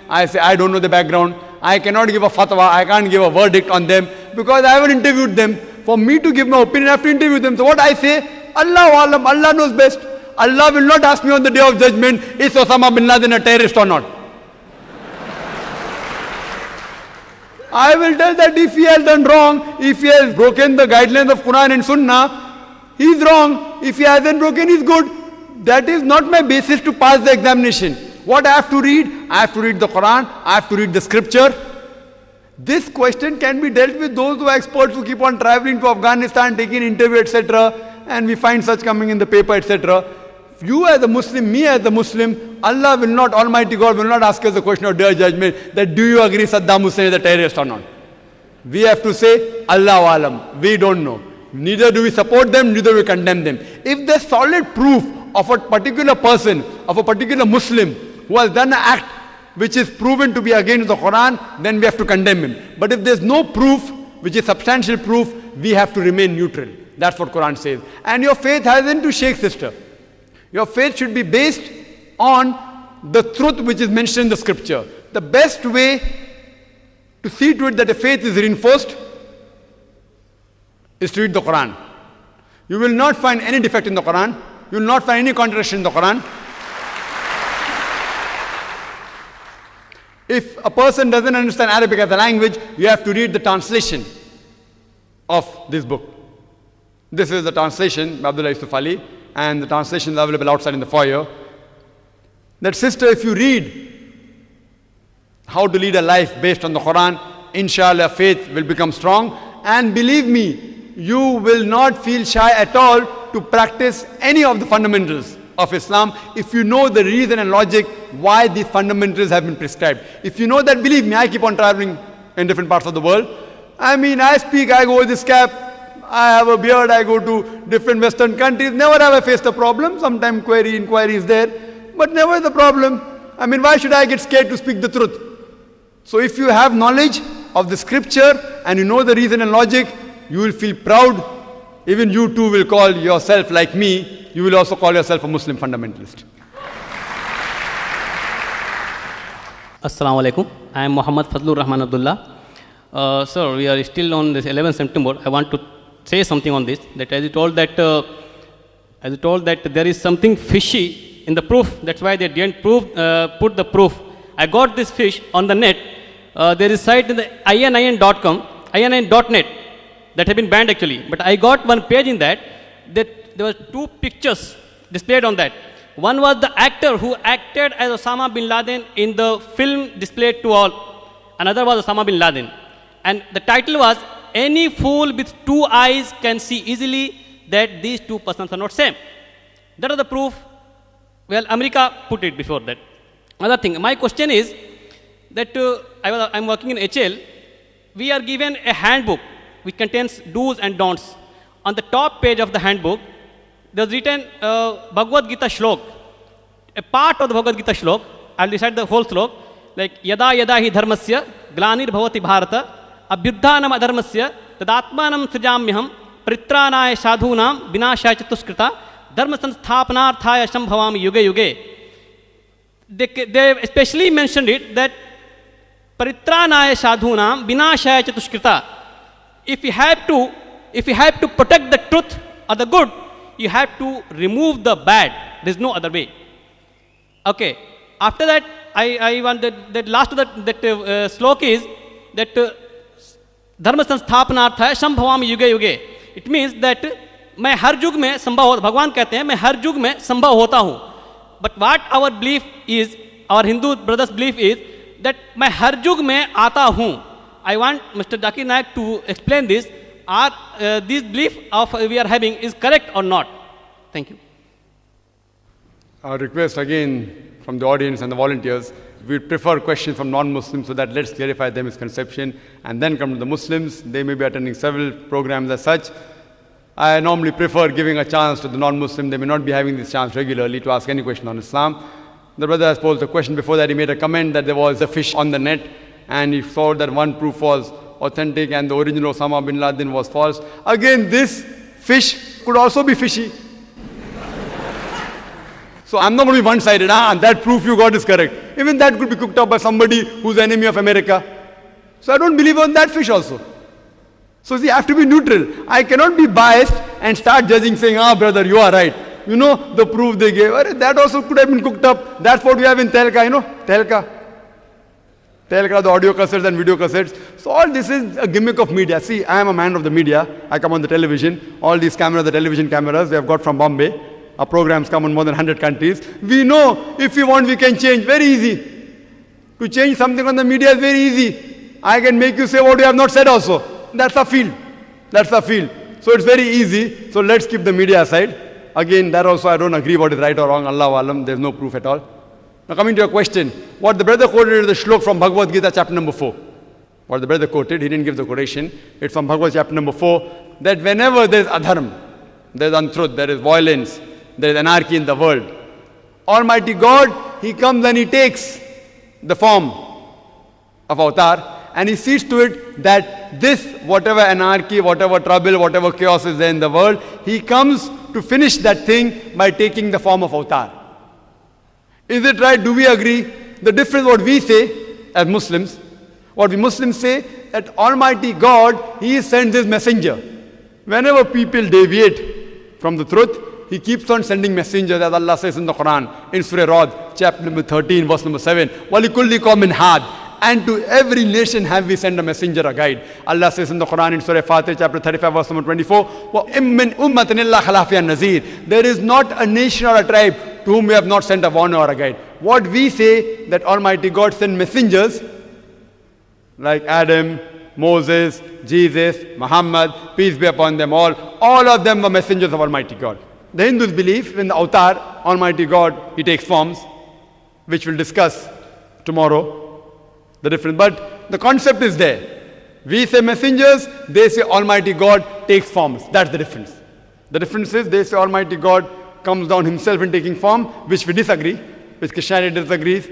I say, I don't know the background. I cannot give a fatwa. I can't give a verdict on them because I haven't interviewed them. For me to give my opinion, I have to interview them. So what I say, Allahu Alam, Allah knows best. Allah will not ask me on the day of judgment, is Osama bin Laden a terrorist or not? I will tell that if he has done wrong, if he has broken the guidelines of Quran and Sunnah, he is wrong. If he hasn't broken, he is good. That is not my basis to pass the examination. What I have to read? I have to read the Quran, I have to read the scripture. This question can be dealt with those who are experts who keep on traveling to Afghanistan, taking interview, etc. And we find such coming in the paper, etc. You as a Muslim, me as a Muslim, Allah will not, Almighty God will not ask us the question of day of judgment that do you agree Saddam Hussein is a terrorist or not? We have to say, Allahu Alam, we don't know. Neither do we support them, neither do we condemn them. If there's solid proof of a particular person, of a particular Muslim who has done an act which is proven to be against the Quran, then we have to condemn him. But if there's no proof, which is substantial proof, we have to remain neutral. That's what Quran says. And your faith hasn't to shake, sister. Your faith should be based on the truth which is mentioned in the scripture. The best way to see to it that a faith is reinforced is to read the Quran. You will not find any defect in the Quran. You will not find any contradiction in the Quran. If a person doesn't understand Arabic as a language, you have to read the translation of this book. This is the translation by Abdullah Yusuf Ali, and the translation is available outside in the foyer. That sister, if you read how to lead a life based on the Quran, inshallah faith will become strong. And believe me, you will not feel shy at all to practice any of the fundamentals of Islam if you know the reason and logic why these fundamentals have been prescribed. If you know that, believe me, I keep on traveling in different parts of the world. I mean, I speak, I go with this cap, I have a beard, I go to different Western countries. Never have I faced a problem. Sometimes inquiry is there, but never the problem. I mean, why should I get scared to speak the truth? So if you have knowledge of the scripture and you know the reason and logic, you will feel proud. Even you too will call yourself like me. You will also call yourself a Muslim fundamentalist. Assalamu alaikum. I am Muhammad Fadlur Rahman Abdullah. Sir, we are still on this 11th September. I want to say something on this. That as you told that there is something fishy in the proof. That's why they didn't put the proof. I got this fish on the net. There is site in the inin.com, inin.net that have been banned actually. But I got one page in that there were two pictures displayed on that. One was the actor who acted as Osama bin Laden in the film displayed to all. Another was Osama bin Laden. And the title was, "Any fool with two eyes can see easily that these two persons are not same." That was the proof. Well, America put it before that. Another thing, my question is that I'm working in HL. We are given a handbook which contains do's and don'ts. On the top page of the handbook, there's written Bhagavad Gita shlok. A part of the Bhagavad Gita shlok, I'll recite the whole shlok, like Yada Yada Hi Dharmasya Glanir Bhavati Bharata Abhyudhanam Adharmasya Tadatmanam Sujamyaham Pritranaya Sadhunam Vinashaya Chatuskrita Dharma Sansthapanarthaya Shambhavami Yuge Yuge. They especially mentioned it that Paritranaya Sadhunam Vinashaya Chatuskrita. If you have to protect the truth or the good, you have to remove the bad. There's no other way. Okay. After that, I want that last of that slok is that Dharma Sansthapanarthaya Shambhavami Yuge Yuge. It means that मैं हर युग में संभव हो, भगवान कहते हैं मैं हर युग में संभव होता हूँ. But what our belief is, our Hindu brothers' belief is that मैं हर युग में आता हूँ. I want Mr. Zakir Naik to explain this. Are this belief of we are having is correct or not? Thank you. Our request again from the audience and the volunteers, we prefer questions from non-Muslims so that let's clarify their misconception and then come to the Muslims. They may be attending several programs as such. I normally prefer giving a chance to the non-Muslim. They may not be having this chance regularly to ask any question on Islam. The brother has posed a question before that. He made a comment that there was a fish on the net and he saw that one proof was authentic and the original Osama bin Laden was false. Again, this fish could also be fishy. So I'm not going to be one-sided. That proof you got is correct. Even that could be cooked up by somebody who's enemy of America. So I don't believe on that fish also. So see, I have to be neutral. I cannot be biased and start judging, saying, brother, you are right. You know, the proof they gave, that also could have been cooked up. That's what we have in Telka, you know, Telka, the audio cassettes and video cassettes. So all this is a gimmick of media. See, I am a man of the media. I come on the television. All these cameras, the television cameras, we have got from Bombay. Our programs come on more than 100 countries. We know if we want, we can change. Very easy. To change something on the media is very easy. I can make you say what you have not said also. That's our field. That's our field. So it's very easy. So let's keep the media aside. Again, that also I don't agree what is right or wrong. Allahu Alam, there's no proof at all. Now coming to your question, what the brother quoted is the shlok from Bhagavad Gita chapter number 4. What the brother quoted, he didn't give the quotation. It's from Bhagavad chapter number 4, that whenever there is adharm, there is untruth, there is violence, there is anarchy in the world, Almighty God, He comes and He takes the form of avatar and He sees to it that this, whatever anarchy, whatever trouble, whatever chaos is there in the world, He comes to finish that thing by taking the form of avatar. Is it right? Do we agree? The difference what we say as Muslims, what we Muslims say, that Almighty God, He sends His messenger. Whenever people deviate from the truth, He keeps on sending messengers, as Allah says in the Quran, in Surah Rad, chapter number 13, verse number 7. وَلِكُلِّ قَوْمٍ هَادٍ. And to every nation have we sent a messenger, a guide. Allah says in the Quran in Surah Fatih, chapter 35, verse number 24, وَإِمْ مِنْ أُمَّةٍ إِلَّا خَلَا فِيهَا النَّذِيرُ. There is not a nation or a tribe to whom we have not sent a warner or a guide. What we say, that Almighty God sent messengers, like Adam, Moses, Jesus, Muhammad, peace be upon them all of them were messengers of Almighty God. The Hindus believe in the avatar, Almighty God, He takes forms, which we'll discuss tomorrow, the difference. But the concept is there. We say messengers, they say Almighty God takes forms. That's the difference. The difference is they say Almighty God comes down Himself in taking form, which we disagree, which Christianity disagrees,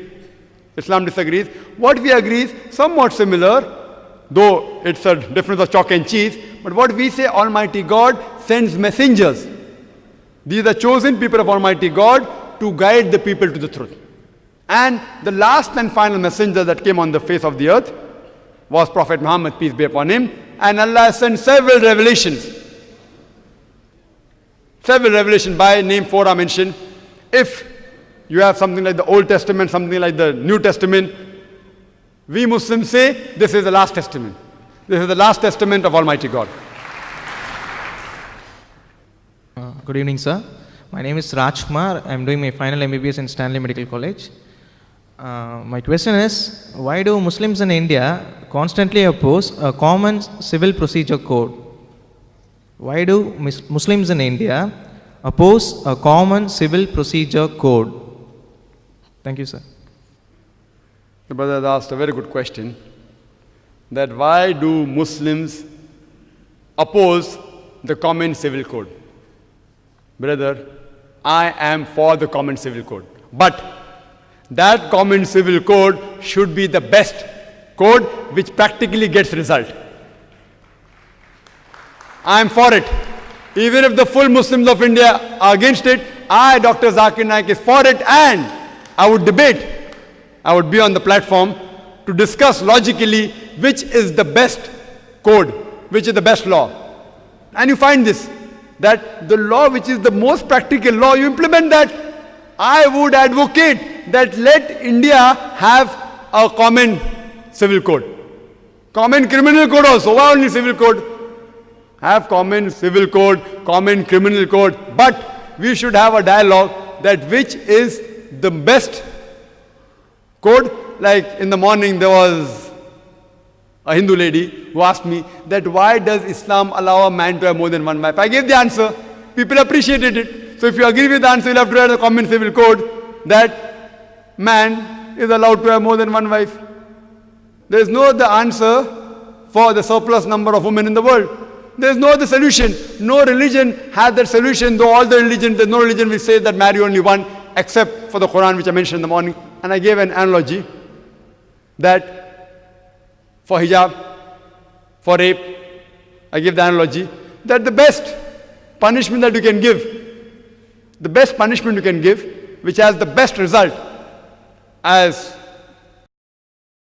Islam disagrees. What we agree is somewhat similar, though it's a difference of chalk and cheese, but what we say, Almighty God sends messengers. These are chosen people of Almighty God to guide the people to the truth. And the last and final messenger that came on the face of the earth was Prophet Muhammad, peace be upon him. And Allah sent several revelations. Several revelations, by name 4 are mentioned. If you have something like the Old Testament, something like the New Testament, we Muslims say this is the last testament. This is the last testament of Almighty God. Good evening, sir. My name is Rajkumar. I am doing my final MBBS in Stanley Medical College. My question is, why do Muslims in India constantly oppose a common civil procedure code? Why do Muslims in India oppose a common civil procedure code? Thank you, sir. The brother has asked a very good question, that why do Muslims oppose the common civil code? Brother, I am for the common civil code. But that common civil code should be the best code which practically gets result. I am for it. Even if the full Muslims of India are against it, I, Dr. Zakir Naik, is for it, and I would debate. I would be on the platform to discuss logically which is the best code, which is the best law. And you find this, that the law which is the most practical law, you implement that. I would advocate that let India have a common civil code. Common criminal code also. Why only civil code? Have common civil code, common criminal code, but we should have a dialogue that which is the best code. Like in the morning there was a Hindu lady who asked me that why does Islam allow a man to have more than one wife? I gave the answer. People appreciated it. So if you agree with the answer, you'll have to write a common civil code that man is allowed to have more than one wife. There is no other answer for the surplus number of women in the world. There is no other solution. No religion has that solution, though all the religions, there's no religion which says that marry only one, except for the Quran, which I mentioned in the morning. And I gave an analogy that for hijab, for rape, I give the analogy that the best punishment that you can give, the best punishment you can give which has the best result as